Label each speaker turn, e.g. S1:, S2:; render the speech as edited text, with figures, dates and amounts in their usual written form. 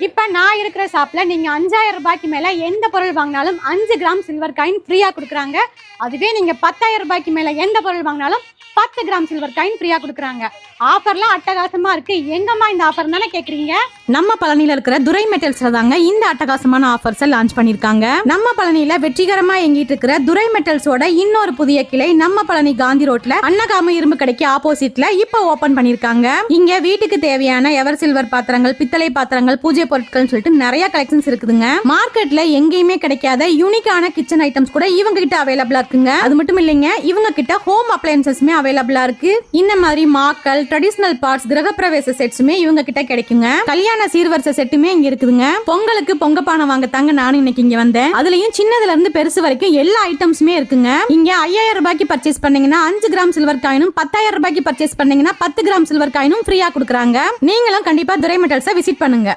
S1: இப்ப நான் இருக்கிற ஷாப்ல நீங்க 5000 ரூபாய்க்கு மேல எந்த பொருள் வாங்கினாலும் 5 கிராம் சில்வர் காயின் ஃப்ரீயா கொடுக்குறாங்க. அதுவே நீங்க 10,000 ரூபாய்க்கு மேல எந்த பொருள் வாங்கினாலும் 10 கிராம் சில்வர் காயின் ஃப்ரீயா கொடுக்குறாங்க. ஆஃபர்லாம் அட்டகாசமா இருக்கு. எங்கம்மா இந்த ஆஃபர் தானே கேக்குறீங்க?
S2: நம்ம பழனியில இருக்கிற துரை மெட்டல்ஸ்ல தாங்க இந்த அட்டகாசமான ஆஃபர்ஸ் லான்ச் பண்ணிருக்காங்க. நம்ம பழனியில வெற்றிகரமா இயங்கிட்டு இருக்கிற துரை மெட்டல்ஸோட இன்னொரு புதிய கிளை நம்ம பழனி காந்தி ரோட்ல அன்னகாம இரும்பு கடைக்கு ஆப்போசிட்ல இப்ப ஓபன் பண்ணிருக்காங்க. இங்க வீட்டுக்கு தேவையான எவர் சில்வர் பாத்திரங்கள், பித்தளை பாத்திரங்கள், பூஜை பொருட்கள் சொல்லிட்டு நிறைய கலெக்ஷன்ஸ் இருக்குதுங்க. மார்க்கெட்ல எங்கேயுமே கிடைக்காத யூனிக்கான கிச்சன் ஐட்டம்ஸ் கூட இவங்க கிட்ட அவைலபிளா இருக்குங்க. அது மட்டும் இல்லைங்க, இவங்க கிட்ட ஹோம் அப்ளையன்சஸ்மே அவைலபிளா இருக்கு. இந்த மாதிரி மாக்கல், ட்ரெடிஷனல் பார்ட்ஸ், கிரகப்பிரவேச செட்ஸுமே இவங்க கிட்ட கிடைக்குங்க. கல்யாண சீர்வரிசை செட்டுமே இங்க இருக்குதுங்க. பொங்கலுக்கு பொங்கப்பானை வாங்க தாங்க நானும் இன்னைக்கு இங்க வந்தேன். அதுலயும் சின்னதுல இருந்து பெருசு வரைக்கும் எல்லா ஐட்டம்ஸுமே இருக்குங்க. இங்க 5000 ரூபாய்க்கு பர்ச்சேஸ் பண்ணீங்கன்னா 5 கிராம் சில்வர் காயினும், 10,000 ரூபாய்க்கு பர்ச்சேஸ் பண்ணீங்கன்னா 10 கிராம் சில்வர் காயினும் ஃப்ரீயா கொடுக்குறாங்க. நீங்களும் கண்டிப்பா துரை மெட்டல்ஸை விசிட் பண்ணுங்க.